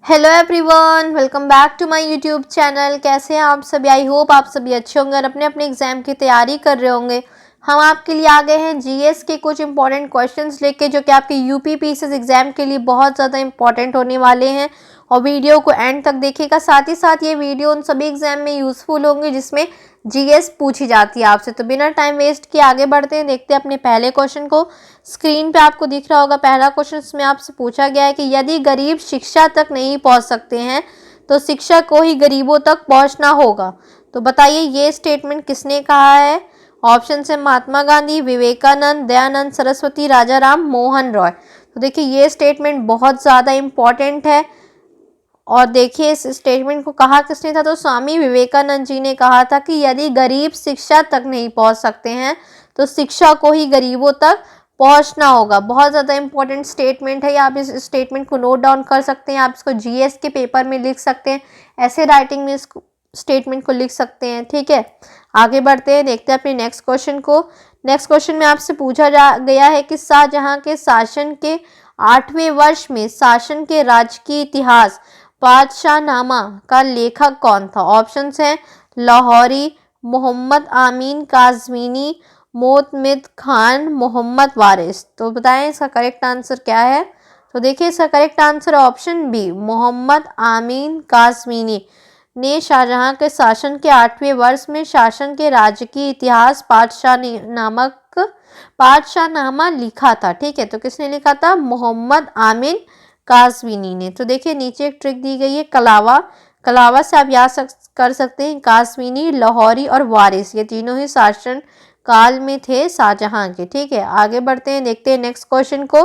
Hello everyone, welcome back to my YouTube channel. कैसे हैं आप सभी? आई होप आप सभी अच्छे होंगे और अपने अपने एग्जाम की तैयारी कर रहे होंगे। हम आपके लिए आ गए हैं जीएस के कुछ इंपॉर्टेंट क्वेश्चंस लेके, जो कि आपके यूपी पीसीएस एग्जाम के लिए बहुत ज़्यादा इंपॉर्टेंट होने वाले हैं। और वीडियो को एंड तक देखिएगा। साथ ही साथ ये वीडियो उन सभी एग्जाम में यूजफुल होंगे जिसमें जीएस पूछी जाती है आपसे। तो बिना टाइम वेस्ट किए आगे बढ़ते हैं, देखते हैं अपने पहले क्वेश्चन को। स्क्रीन पे आपको दिख रहा होगा पहला क्वेश्चन। इसमें आपसे पूछा गया है कि यदि गरीब शिक्षा तक नहीं पहुंच सकते हैं तो शिक्षा को ही गरीबों तक पहुंचना होगा। तो बताइए ये स्टेटमेंट किसने कहा है? ऑप्शन है महात्मा गांधी, विवेकानंद, दयानंद सरस्वती, राजा राम मोहन रॉय। तो देखिए ये स्टेटमेंट बहुत ज़्यादा इम्पॉर्टेंट है। और देखिए इस स्टेटमेंट को कहा किसने था? तो स्वामी विवेकानंद जी ने कहा था कि यदि गरीब शिक्षा तक नहीं पहुंच सकते हैं तो शिक्षा को ही गरीबों तक पहुंचना होगा। बहुत ज़्यादा इंपॉर्टेंट स्टेटमेंट है। आप इस स्टेटमेंट को नोट डाउन कर सकते हैं, आप इसको जीएस के पेपर में लिख सकते हैं, ऐसे राइटिंग में इस स्टेटमेंट को लिख सकते हैं। ठीक है, आगे बढ़ते हैं, देखते हैं अपने नेक्स्ट क्वेश्चन को। नेक्स्ट क्वेश्चन में आपसे पूछा गया है कि शाहजहां के शासन के 8वें वर्ष में शासन के राजकीय इतिहास बादशाहनामा का लेखक कौन था? ऑप्शंस हैं लाहौरी, मोहम्मद आमीन काज़मीनी, मोतमिद खान, मोहम्मद वारिस। तो बताएं इसका करेक्ट आंसर क्या है? तो देखिए इसका correct answer option B, Mohammad Amin Kazmini ने शाहजहां के शासन के 8वें वर्ष में शासन के राजकीय इतिहास बादशाहनामा लिखा था। ठीक है, तो किसने लिखा था? मोहम्मद आमीन काज़मीनी ने। तो देखिए नीचे एक ट्रिक दी गई है, कलावा से आप याद कर सकते हैं काज़मीनी, लाहौरी और वारिस, ये तीनों ही शासन काल में थे शाहजहां के। ठीक है, आगे बढ़ते हैं, देखते हैं नेक्स्ट क्वेश्चन को।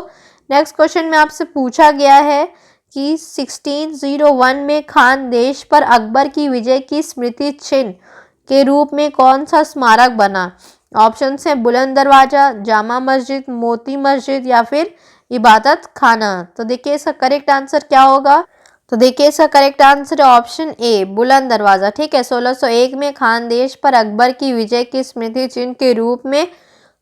नेक्स्ट क्वेश्चन में आपसे पूछा गया है कि 1601 में खानदेश पर अकबर की विजय की स्मृति चिन्ह के रूप में कौन सा स्मारक बना? ऑप्शन है बुलंद दरवाजा, जामा मस्जिद, मोती मस्जिद या फिर इबादत खाना। तो देखिए इसका करेक्ट आंसर क्या होगा? तो देखिए इसका करेक्ट आंसर है ऑप्शन ए, बुलंद दरवाजा। ठीक है, 1601 में खानदेश पर अकबर की विजय की स्मृति चिन्ह के रूप में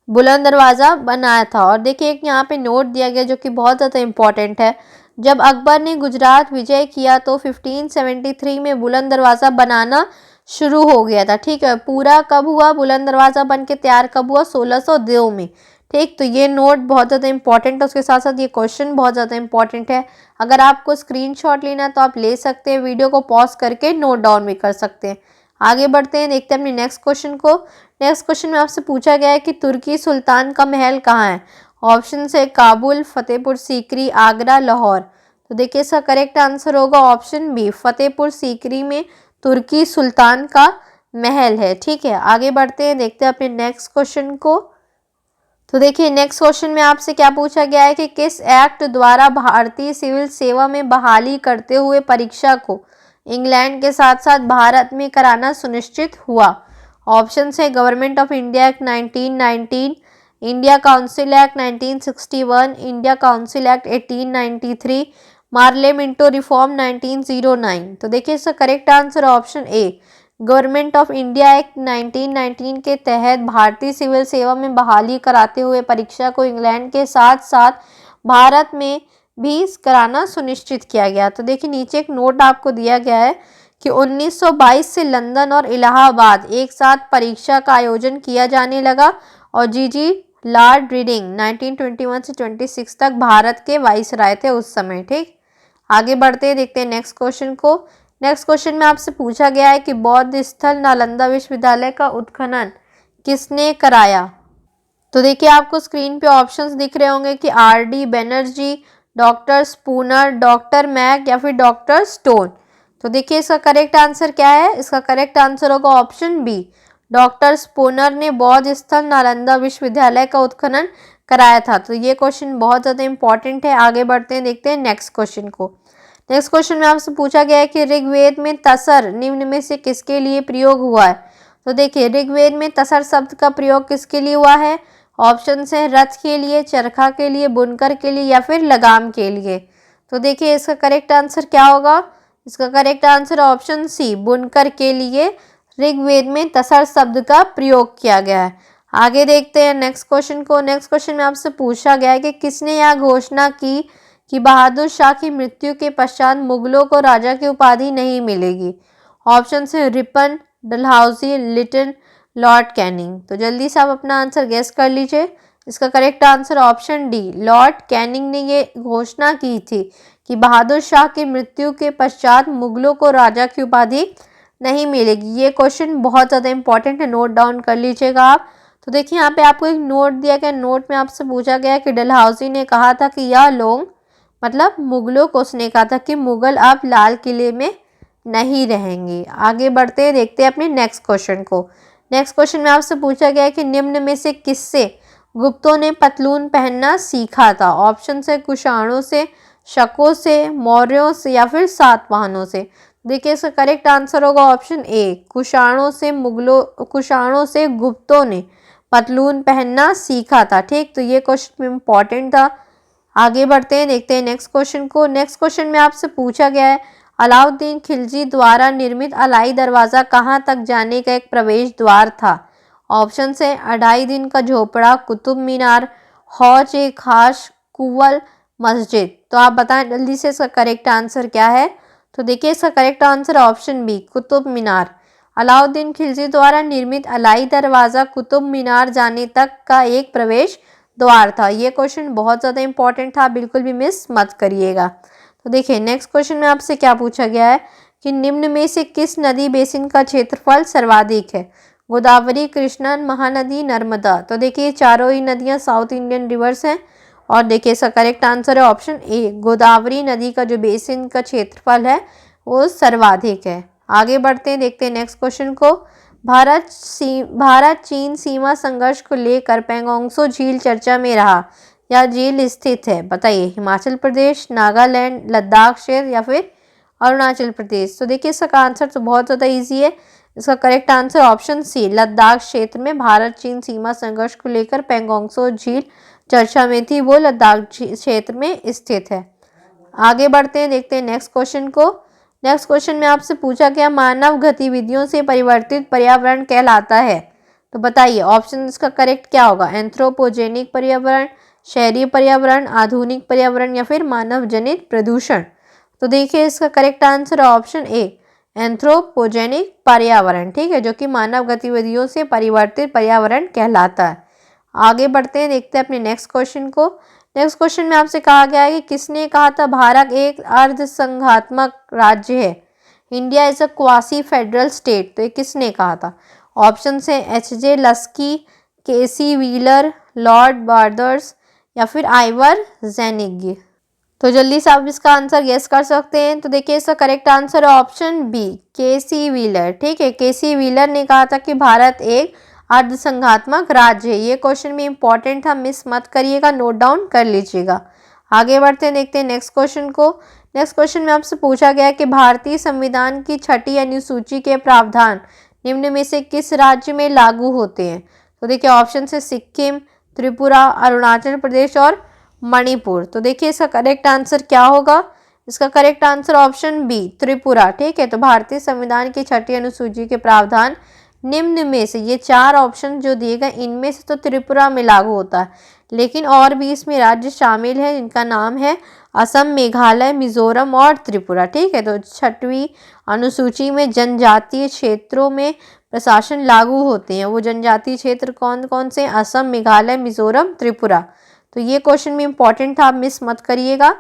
बुलंद दरवाजा बनाया था। और देखिए एक यहाँ पे नोट दिया गया जो कि बहुत ज़्यादा इंपॉर्टेंट है। जब अकबर ने गुजरात विजय किया तो 1573 में बुलंद दरवाजा बनाना शुरू हो गया था। ठीक है, पूरा कब हुआ बुलंद दरवाजा बन के तैयार? कब हुआ? 1602 में। ठीक, तो ये नोट बहुत ज़्यादा इंपॉर्टेंट है। उसके साथ साथ ये क्वेश्चन बहुत ज़्यादा इंपॉर्टेंट है। अगर आपको स्क्रीनशॉट लेना है तो आप ले सकते हैं, वीडियो को पॉज करके नोट डाउन भी कर सकते हैं। आगे बढ़ते हैं, देखते हैं अपने नेक्स्ट क्वेश्चन को। नेक्स्ट क्वेश्चन में आपसे पूछा गया है कि तुर्की सुल्तान का महल कहाँ है? ऑप्शन है काबुल, फतेहपुर सीकरी, आगरा, लाहौर। तो देखिए इसका करेक्ट आंसर होगा ऑप्शन बी, फतेहपुर सीकरी में तुर्की सुल्तान का महल है। ठीक है, आगे बढ़ते हैं, देखते हैं अपने नेक्स्ट क्वेश्चन को। तो देखिए नेक्स्ट क्वेश्चन में आपसे क्या पूछा गया है कि किस एक्ट द्वारा भारतीय सिविल सेवा में बहाली करते हुए परीक्षा को इंग्लैंड के साथ साथ भारत में कराना सुनिश्चित हुआ? ऑप्शन है government of India act 1919, India council act 1961, India council act 1893, reform रिफॉर्म 1909। तो देखिए इसका correct answer option A, government of India act 1919 के तहत भारतीय सिविल सेवा में बहाली कराते हुए परीक्षा को इंग्लैंड के साथ साथ भारत में भी कराना सुनिश्चित किया गया। तो देखिए नीचे एक नोट आपको दिया गया है कि 1922 से लंदन और इलाहाबाद एक साथ परीक्षा का आयोजन किया जाने लगा और जीजी लॉर्ड रीडिंग 1921 से 26 तक भारत के वाइसराय थे उस समय। ठीक, आगे बढ़ते हैं, देखते हैं नेक्स्ट क्वेश्चन को। नेक्स्ट क्वेश्चन में आपसे पूछा गया है कि बौद्ध स्थल नालंदा विश्वविद्यालय का उत्खनन किसने कराया? तो देखिए आपको स्क्रीन पे ऑप्शंस दिख रहे होंगे कि R D. Banerjee, doctor Spooner, doctor Mac या फिर डॉक्टर स्टोन। तो देखिए इसका करेक्ट आंसर क्या है? इसका करेक्ट आंसर होगा ऑप्शन बी, डॉक्टर स्पूनर ने बौद्ध स्थल नालंदा विश्वविद्यालय का उत्खनन कराया था। तो ये क्वेश्चन बहुत ज़्यादा इंपॉर्टेंट है। आगे बढ़ते हैं, देखते हैं नेक्स्ट क्वेश्चन को। नेक्स्ट क्वेश्चन में आपसे पूछा गया है कि ऋग्वेद में तसर निम्न में से किसके लिए प्रयोग हुआ है? तो देखिए ऋग्वेद में तसर शब्द का प्रयोग किसके लिए हुआ है? ऑप्शन है रथ के लिए, चरखा के लिए, बुनकर के लिए या फिर लगाम के लिए। तो देखिए इसका करेक्ट आंसर क्या होगा? इसका करेक्ट आंसर ऑप्शन सी, बुनकर के लिए ऋग्वेद में तसर शब्द का प्रयोग किया गया है। आगे देखते हैं नेक्स्ट क्वेश्चन को। नेक्स्ट क्वेश्चन में आपसे पूछा गया है कि किसने यह घोषणा की कि बहादुर शाह की मृत्यु के पश्चात मुगलों को राजा की उपाधि नहीं मिलेगी? ऑप्शन है Ripon, Dalhousie, Lytton, Lord Canning. तो जल्दी से आप अपना आंसर गेस कर लीजिए। इसका correct answer option D, Lord Canning ने ये घोषणा की थी कि बहादुर शाह की मृत्यु के पश्चात मुगलों को राजा की उपाधि नहीं मिलेगी। ये क्वेश्चन बहुत ज़्यादा इंपॉर्टेंट है, नोट डाउन कर लीजिएगा आप। तो देखिए यहाँ पे आपको एक नोट दिया गया, नोट में आपसे पूछा गया कि डलहौजी ने कहा था कि यह लोग, मतलब मुगलों को उसने कहा था कि मुगल अब लाल किले में नहीं रहेंगे। आगे बढ़ते हैं, देखते हैं अपने नेक्स्ट क्वेश्चन को। नेक्स्ट क्वेश्चन में आपसे पूछा गया है कि निम्न में से किससे गुप्तों ने पतलून पहनना सीखा था? ऑप्शन है कुषाणों से, शकों से, मौर्यों से या फिर सातवाहनों से। देखिए इसका करेक्ट आंसर होगा ऑप्शन ए, कुषाणों से गुप्तों ने पतलून पहनना सीखा था। ठीक, तो ये क्वेश्चन इंपॉर्टेंट था। आगे बढ़ते हैं, देखते हैं नेक्स्ट क्वेश्चन को। नेक्स्ट क्वेश्चन में आपसे पूछा गया है अलाउद्दीन खिलजी द्वारा निर्मित अलाई दरवाज़ा कहाँ तक जाने का एक प्रवेश द्वार था? ऑप्शन है 2.5 दिन का झोपड़ा, कुतुब मीनार, हौज ए खास, कुवल, मस्जिद। तो आप बताएं जल्दी से इसका करेक्ट आंसर क्या है? तो देखिए इसका correct answer option B, Qutub Minar. Alauddin Khilji द्वारा निर्मित अलाई दरवाज़ा कुतुब मीनार जाने तक का एक प्रवेश द्वार था। ये क्वेश्चन बहुत ज़्यादा इंपॉर्टेंट था, बिल्कुल भी मिस मत करिएगा। तो देखिए नेक्स्ट क्वेश्चन में आपसे क्या पूछा गया है कि निम्न में से किस नदी बेसिन का क्षेत्रफल सर्वाधिक है? गोदावरी, कृष्णा, महानदी, नर्मदा। तो देखिए चारों ही नदियाँ साउथ इंडियन रिवर्स हैं और देखिए इसका करेक्ट आंसर है ऑप्शन ए, गोदावरी नदी का जो बेसिन का क्षेत्रफल है वो सर्वाधिक है। आगे बढ़ते हैं, देखते हैं नेक्स्ट क्वेश्चन को। भारत चीन सीमा संघर्ष को लेकर पैंगोंगसो झील चर्चा में रहा। यह झील स्थित है, बताइए, हिमाचल प्रदेश, नागालैंड, लद्दाख क्षेत्र या फिर अरुणाचल प्रदेश। तो देखिए इसका आंसर तो बहुत ज़्यादा इजी है। इसका correct answer option C, Ladakh क्षेत्र में भारत चीन सीमा संघर्ष को लेकर पैंगोंगसो झील चर्चा में थी, वो लद्दाख क्षेत्र में स्थित है। आगे बढ़ते हैं, देखते हैं नेक्स्ट क्वेश्चन को। नेक्स्ट क्वेश्चन में आपसे पूछा गया मानव गतिविधियों से परिवर्तित पर्यावरण कहलाता है। तो बताइए ऑप्शन इसका करेक्ट क्या होगा? एंथ्रोपोजेनिक पर्यावरण, शहरी पर्यावरण, आधुनिक पर्यावरण या फिर मानव जनित प्रदूषण। तो देखिए इसका करेक्ट आंसर है ऑप्शन ए, एंथ्रोपोजेनिक पर्यावरण। ठीक है, जो कि मानव गतिविधियों से परिवर्तित पर्यावरण कहलाता है। आगे बढ़ते हैं, देखते हैं अपने नेक्स्ट क्वेश्चन को। नेक्स्ट क्वेश्चन में आपसे कहा गया है कि किसने कहा था भारत एक अर्धसंघात्मक राज्य है? India is a quasi federal state. तो ये किसने कहा था? ऑप्शन है H J. Laski, K C. Wheeler, lord Borders या फिर आइवर जेनिग। तो जल्दी से आप इसका आंसर गेस कर सकते हैं। तो देखिए इसका करेक्ट आंसर है ऑप्शन बी, के.सी. व्हीलर। ठीक है, के.सी. व्हीलर ने कहा था कि भारत एक अर्धसंघात्मक राज्य है। ये क्वेश्चन भी इंपॉर्टेंट था, मिस मत करिएगा, नोट डाउन कर लीजिएगा। आगे बढ़ते हैं, देखते हैं नेक्स्ट क्वेश्चन को। नेक्स्ट क्वेश्चन में आपसे पूछा गया है कि भारतीय संविधान की 6ठी अनुसूची के प्रावधान निम्न में से किस राज्य में लागू होते हैं? तो देखिए ऑप्शन है सिक्किम, त्रिपुरा, अरुणाचल प्रदेश और मणिपुर। तो देखिए इसका करेक्ट आंसर क्या होगा? इसका correct answer option B, Tripura. ठीक है, तो भारतीय संविधान की 6ठी अनुसूची के प्रावधान निम्न में से, ये 4 ऑप्शन जो दिए गए इनमें से तो त्रिपुरा में लागू होता है, लेकिन और भी इसमें राज्य शामिल है जिनका नाम है असम, मेघालय, मिजोरम और त्रिपुरा। ठीक है, तो 6वीं अनुसूची में जनजातीय क्षेत्रों में प्रशासन लागू होते हैं। वो जनजातीय क्षेत्र कौन कौन से? असम, मेघालय, मिजोरम, त्रिपुरा। तो ये क्वेश्चन भी इंपॉर्टेंट था, आप मिस मत करिएगा।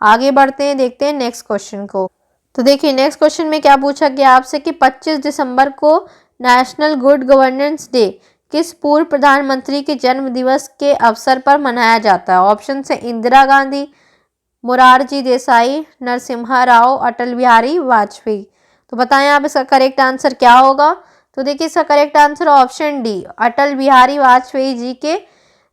आगे बढ़ते हैं, देखते हैं नेक्स्ट क्वेश्चन को। तो देखिए नेक्स्ट क्वेश्चन में क्या पूछा गया आपसे कि 25 दिसंबर को नेशनल गुड गवर्नेंस डे किस पूर्व प्रधानमंत्री के जन्म दिवस के अवसर पर मनाया जाता है? ऑप्शन है इंदिरा गांधी, मोरारजी देसाई, नरसिम्हा राव, अटल बिहारी वाजपेयी। तो बताएं आप इसका करेक्ट आंसर क्या होगा? तो देखिए इसका correct answer option D, Atal Bihari Vajpayee ji के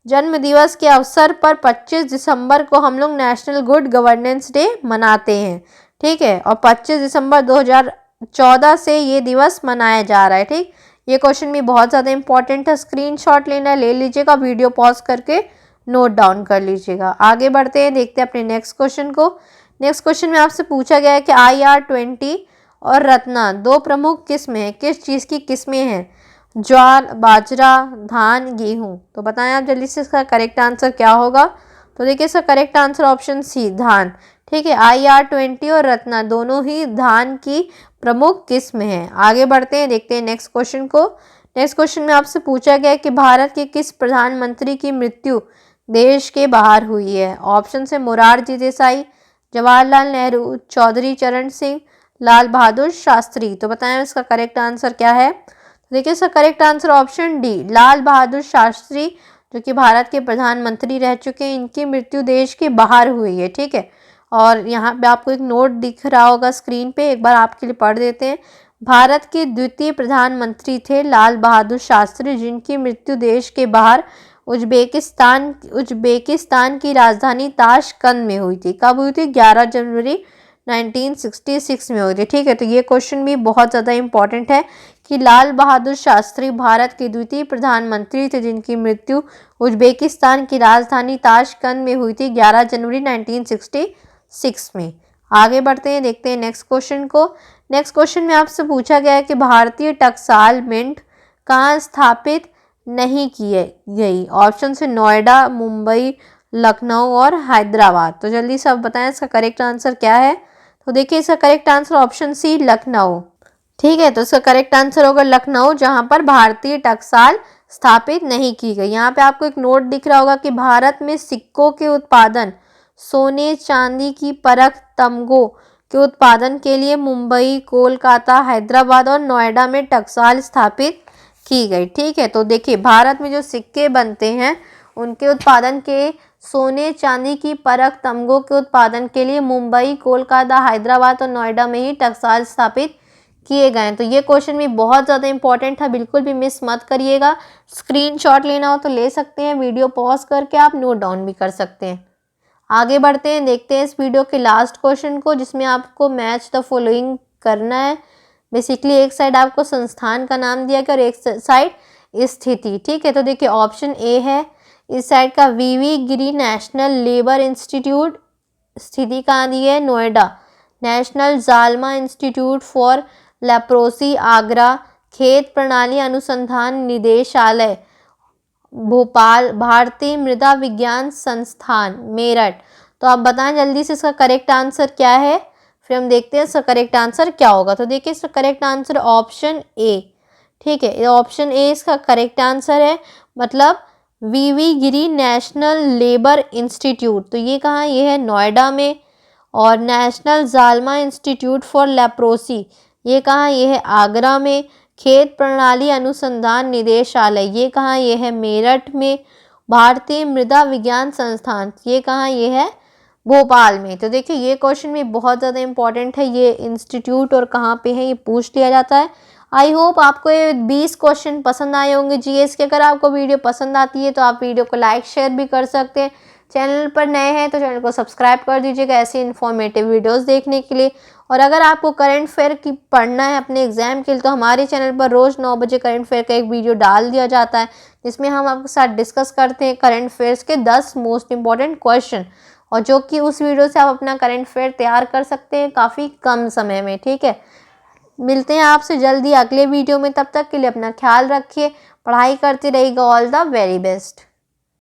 जन्म दिवस के अवसर पर 25 दिसंबर को हम लोग नेशनल गुड गवर्नेंस डे मनाते हैं। ठीक है, और 25 दिसंबर 2014 से ये दिवस मनाया जा रहा है। ठीक, ये क्वेश्चन भी बहुत ज़्यादा इंपॉर्टेंट है, स्क्रीनशॉट लेना है ले लीजिएगा, वीडियो पॉज करके नोट डाउन कर लीजिएगा। आगे बढ़ते हैं, देखते हैं अपने नेक्स्ट क्वेश्चन को। नेक्स्ट क्वेश्चन में आपसे पूछा गया है कि IR-20 और रत्ना 2 प्रमुख किस्में हैं, किस चीज़ की किस्में हैं? ज्वार, बाजरा, धान, गेहूं। तो बताएं आप जल्दी से इसका करेक्ट आंसर क्या होगा? तो देखिए इसका करेक्ट आंसर ऑप्शन सी धान। ठीक है, IR20 और रत्ना दोनों ही धान की प्रमुख किस्म है। आगे बढ़ते हैं, देखते हैं नेक्स्ट क्वेश्चन को। नेक्स्ट क्वेश्चन में आपसे पूछा गया कि भारत के किस प्रधानमंत्री की मृत्यु देश के बाहर हुई है। ऑप्शन है मोरारजी देसाई, जवाहरलाल नेहरू, चौधरी चरण सिंह, लाल बहादुर शास्त्री। तो बताएं इसका करेक्ट आंसर क्या है। तो देखिए इसका correct answer option D Lal Bahadur Shastri, जो कि भारत के प्रधानमंत्री रह चुके हैं, इनकी मृत्यु देश के बाहर हुई है। ठीक है, और यहाँ पे आपको एक नोट दिख रहा होगा स्क्रीन पे, एक बार आपके लिए पढ़ देते हैं। भारत के द्वितीय प्रधानमंत्री थे लाल बहादुर शास्त्री, जिनकी मृत्यु देश के बाहर उज्बेकिस्तान की राजधानी ताशकंद में हुई थी। कब हुई थी? 11 जनवरी 1966 में हुई थी। ठीक है, तो ये क्वेश्चन भी बहुत ज़्यादा इंपॉर्टेंट है कि लाल बहादुर शास्त्री भारत के द्वितीय प्रधानमंत्री थे, जिनकी मृत्यु उज्बेकिस्तान की राजधानी ताशकंद में हुई थी 11 जनवरी 1966 में। आगे बढ़ते हैं, देखते हैं नेक्स्ट क्वेश्चन को। नेक्स्ट क्वेश्चन में आपसे पूछा गया है कि भारतीय टकसाल मिंट कहाँ स्थापित नहीं की गई। ऑप्शन है नोएडा, मुंबई, लखनऊ और हैदराबाद। तो जल्दी से आप बताएं इसका करेक्ट आंसर क्या है। तो देखिए इसका correct answer option C Lucknow. ठीक है, तो इसका करेक्ट आंसर होगा लखनऊ, जहां पर भारतीय टकसाल स्थापित नहीं की गई। यहाँ पे आपको एक नोट दिख रहा होगा कि भारत में सिक्कों के उत्पादन, सोने चांदी की परख, तमगों के उत्पादन के लिए मुंबई, कोलकाता, हैदराबाद और नोएडा में टकसाल स्थापित की गई। ठीक है, तो देखिए भारत में जो सिक्के बनते हैं उनके उत्पादन के सोने चांदी की परख, तमगों के उत्पादन के लिए मुंबई, कोलकाता, हैदराबाद और नोएडा में ही टकसाल स्थापित किए गए हैं। तो ये क्वेश्चन भी बहुत ज़्यादा इंपॉर्टेंट था, बिल्कुल भी मिस मत करिएगा। स्क्रीनशॉट लेना हो तो ले सकते हैं, वीडियो पॉज करके आप नोट डाउन भी कर सकते हैं। आगे बढ़ते हैं, देखते हैं इस वीडियो के लास्ट क्वेश्चन को, जिसमें आपको मैच द फॉलोइंग करना है। बेसिकली एक साइड आपको संस्थान का नाम दिया गया और एक साइड स्थिति। ठीक है, तो देखिए ऑप्शन ए है, इस साइड का वीवी गिरी नेशनल लेबर इंस्टीट्यूट, स्थिति कहाँ दी है? नोएडा। नेशनल जालमा इंस्टीट्यूट फॉर लेप्रोसी आगरा, खेत प्रणाली अनुसंधान निदेशालय भोपाल, भारतीय मृदा विज्ञान संस्थान मेरठ। तो आप बताएं जल्दी से इसका करेक्ट आंसर क्या है, फिर हम देखते हैं इसका करेक्ट आंसर क्या होगा। तो देखिए इसका करेक्ट आंसर ऑप्शन ए। ठीक है, ऑप्शन ए इसका करेक्ट आंसर है, मतलब वीवी गिरी नेशनल लेबर इंस्टीट्यूट। तो ये कहाँ? ये है नोएडा में। और नेशनल जालमा इंस्टीट्यूट फॉर लेप्रोसी, ये कहाँ? ये है आगरा में। खेत प्रणाली अनुसंधान निदेशालय, ये कहाँ? ये है मेरठ में। भारतीय मृदा विज्ञान संस्थान, ये कहाँ? ये है भोपाल में। तो देखिए ये क्वेश्चन भी बहुत ज़्यादा इंपॉर्टेंट है, ये इंस्टीट्यूट और कहाँ पे है ये पूछ लिया जाता है। आई होप आपको ये 20 क्वेश्चन पसंद आए होंगे जीएस के। अगर आपको वीडियो पसंद आती है तो आप वीडियो को लाइक शेयर भी कर सकते हैं। चैनल पर नए हैं तो चैनल को सब्सक्राइब कर दीजिएगा ऐसे इन्फॉर्मेटिव वीडियोस देखने के लिए। और अगर आपको करंट अफेयर की पढ़ना है अपने एग्जाम के लिए तो हमारे चैनल पर रोज़ 9 बजे करंट अफेयर का एक वीडियो डाल दिया जाता है, जिसमें हम आपके साथ डिस्कस करते हैं करंट अफेयर्स के 10 मोस्ट इंपॉर्टेंट क्वेश्चन, और जो कि उस वीडियो से आप अपना करंट अफेयर तैयार कर सकते हैं काफ़ी कम समय में। ठीक है, मिलते हैं आपसे जल्दी अगले वीडियो में, तब तक के लिए अपना ख्याल रखिए, पढ़ाई करते रहिएगा। All the very best.